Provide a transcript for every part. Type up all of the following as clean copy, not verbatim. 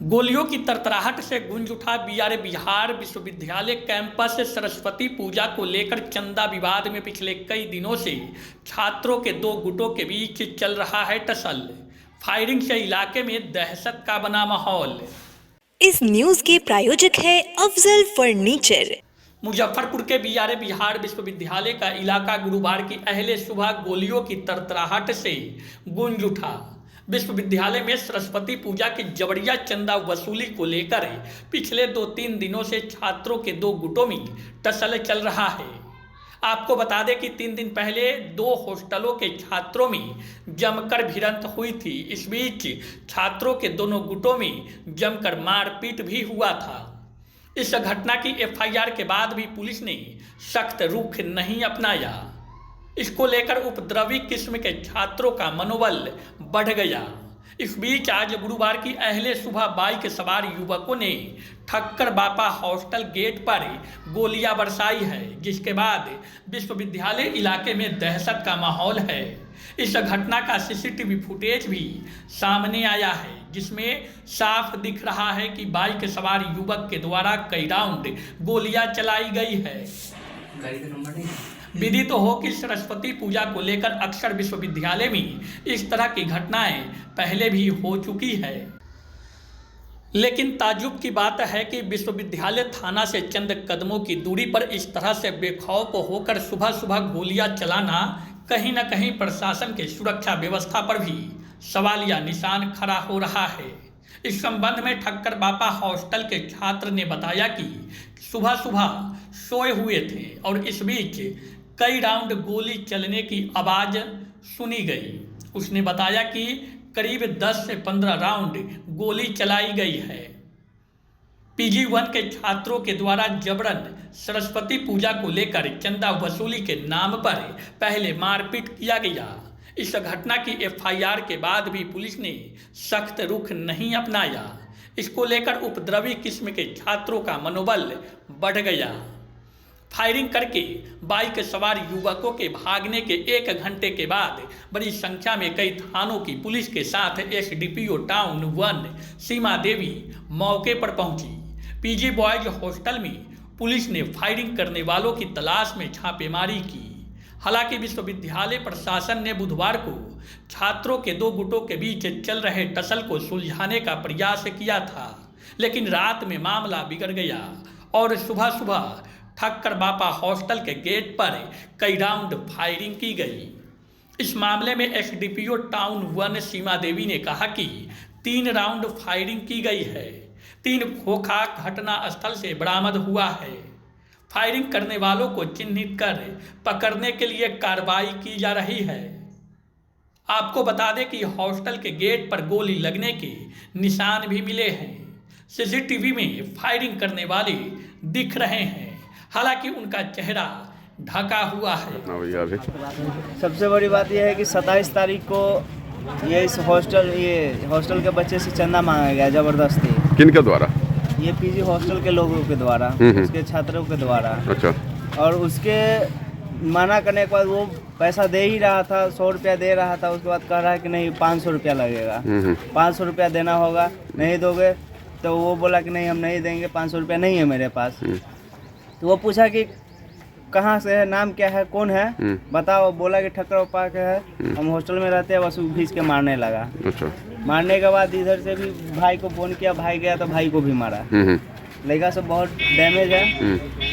गोलियों की तरतराहट से गूंज उठा बिहार विश्वविद्यालय कैंपस से सरस्वती पूजा को लेकर चंदा विवाद में पिछले कई दिनों से छात्रों के दो गुटों के बीच चल रहा है टसल। फायरिंग से इलाके में दहशत का बना माहौल। इस न्यूज के प्रायोजक है अफजल फर्नीचर। मुजफ्फरपुर के बिहार विश्वविद्यालय का इलाका गुरुवार की अहले सुबह गोलियों की तरतराहट से गूंज उठा। विश्वविद्यालय में सरस्वती पूजा की जबरिया चंदा वसूली को लेकर पिछले 2-3 दिनों से छात्रों के दो गुटों में टसल चल रहा है। आपको बता दें कि 3 दिन पहले 2 हॉस्टलों के छात्रों में जमकर भिड़ंत हुई थी। इस बीच छात्रों के दोनों गुटों में जमकर मारपीट भी हुआ था। इस घटना की एफआईआर के बाद भी पुलिस ने सख्त रुख नहीं अपनाया। इसको लेकर उपद्रवी किस्म के छात्रों का मनोबल बढ़ गया। इस बीच आज गुरुवार की अहले सुबह बाइक सवार युवकों ने ठक्कर बापा हॉस्टल गेट पर गोलियां बरसाई है, जिसके बाद विश्वविद्यालय इलाके में दहशत का माहौल है। इस घटना का सीसीटीवी फुटेज भी सामने आया है, जिसमें साफ दिख रहा है कि बाइक सवार युवक के द्वारा कई राउंड गोलियां चलाई गई है। विदित हो कि सरस्वती पूजा को लेकर अक्सर विश्वविद्यालय में इस तरह की घटनाएं पहले भी हो चुकी है, लेकिन ताज्जुब की बात है कि विश्वविद्यालय थाना से चंद कदमों की दूरी पर इस तरह से बेखौफ होकर सुबह सुबह गोलियां चलाना कहीं न कहीं प्रशासन के सुरक्षा व्यवस्था पर भी सवालिया निशान खड़ा हो रहा है। इस संबंध में ठक्कर बापा हॉस्टल के छात्र ने बताया कि सुबह सुबह सोए हुए थे और इस बीच कई राउंड गोली चलने की आवाज़ सुनी गई। उसने बताया कि करीब 10 से 15 राउंड गोली चलाई गई है। PG1 के छात्रों के द्वारा जबरन सरस्वती पूजा को लेकर चंदा वसूली के नाम पर पहले मारपीट किया गया। इस घटना की एफआईआर के बाद भी पुलिस ने सख्त रुख नहीं अपनाया। इसको लेकर उपद्रवी किस्म के छात्रों का मनोबल बढ़ गया। फायरिंग करके बाइक सवार युवकों के भागने के 1 घंटे के बाद बड़ी संख्या में कई थानों की पुलिस के साथ SDPO टाउन 1 सीमा देवी मौके पर पहुंची। PG बॉयज हॉस्टल में पुलिस ने फायरिंग करने वालों की तलाश में छापेमारी की। हालांकि विश्वविद्यालय प्रशासन ने बुधवार को छात्रों के दो गुटों के बीच चल रहे टसल को सुलझाने का प्रयास किया था, लेकिन रात में मामला बिगड़ गया और सुबह सुबह ठक्कर बापा हॉस्टल के गेट पर कई राउंड फायरिंग की गई। इस मामले में SDPO टाउन 1 सीमा देवी ने कहा कि 3 राउंड फायरिंग की गई है। 3 खोखा घटना स्थल से बरामद हुआ है। फायरिंग करने वालों को चिन्हित कर पकड़ने के लिए कार्रवाई की जा रही है। आपको बता दें कि हॉस्टल के गेट पर गोली लगने के निशान भी मिले हैं। CCTV में फायरिंग करने वाले दिख रहे हैं, हालांकि उनका चेहरा ढका हुआ है। सबसे बड़ी बात यह है कि 27 तारीख को ये हॉस्टल के बच्चे से चंदा मांगा गया जबरदस्ती। किनके द्वारा? ये PG हॉस्टल के लोगों के द्वारा, उसके छात्रों के द्वारा। अच्छा। और उसके मना करने के बाद वो पैसा दे ही रहा था, 100 रुपया दे रहा था। उसके बाद कह रहा है कि नहीं 500 रुपया लगेगा, 500 रुपया देना होगा, नहीं दोगे तो वो बोला कि नहीं हम नहीं देंगे, 500 रुपया नहीं है मेरे पास। तो वो पूछा कि कहाँ से है, नाम क्या है, कौन है, बताओ। बोला कि ठक्कर बापा के है, हम हॉस्टल में रहते हैं। बस खींच के मारने लगा। अच्छा। मारने के बाद इधर से भी भाई को फोन किया, भाई गया तो भाई को भी मारा। लड़का सब बहुत डैमेज है,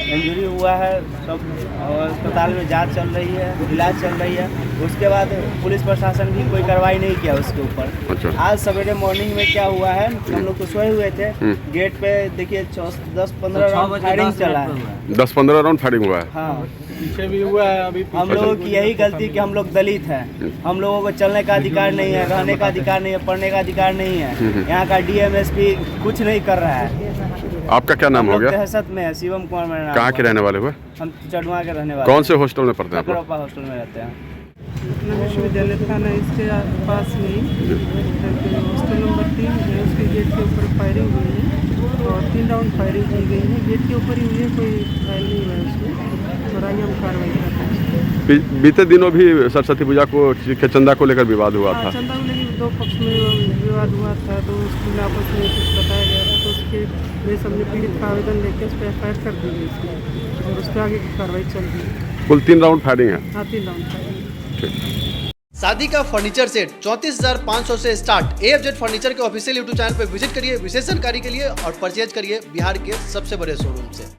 इंजरी हुआ है सब, और अस्पताल में जांच चल रही है, इलाज चल रही है। उसके बाद पुलिस प्रशासन भी कोई कार्रवाई नहीं किया उसके ऊपर। अच्छा। आज सवेरे मॉर्निंग में क्या हुआ है, हम लोग तो सोए हुए थे, गेट पे देखिए 10-15 राउंड फायरिंग चला है। 10-15 राउंड फायरिंग हुआ है। हाँ, पीछे भी हुआ है अभी। हम लोगों की यही गलती कि हम लोग दलित हैं, हम लोगों को चलने का अधिकार नहीं है, रहने का अधिकार नहीं है, पढ़ने का अधिकार नहीं है। यहाँ का DMSP कुछ नहीं कर रहा है। आपका क्या नाम हो गया? दहशत में है, शिवम कुमार मेरा नाम। कहाँ के रहने वाले हुए? हम चढ़वा के रहने वाले। कौन से हॉस्टल में पढ़ते हैं आप? ठक्कर हॉस्टल में रहते हैं। विश्वविद्यालय थाना इसके पास में हॉस्टल नंबर 3 है, उसके गेट के ऊपर फायरिंग हुई है और 3 राउंड फायरिंग की गई है। गेट के ऊपर ही हुई है, कोई फायर नहीं हुआ उसमें, और आगे हम कार्रवाई करते हैं। बीते दिनों भी सरस्वती पूजा को चंदा को लेकर विवाद हुआ था। चंदा को लेकर 2 पक्ष में विवाद हुआ था, तो स्कूल आपस में कुछ बताया ये सबने पीड़ित का आवेदन लेकर उस पर FIR कर दी गई थी और उस पर आगे की कार्रवाई चल रही है। कुल 3 राउंड फायरिंग है। हाँ, 3 राउंड फायरिंग। शादी का फर्नीचर सेट 34,500 से स्टार्ट। AFZ फर्नीचर के ऑफिशियल यूट्यूब चैनल पर विजिट करिए विशेष जानकारी के लिए और परचेज करिए बिहार के सबसे बड़े शोरूम से।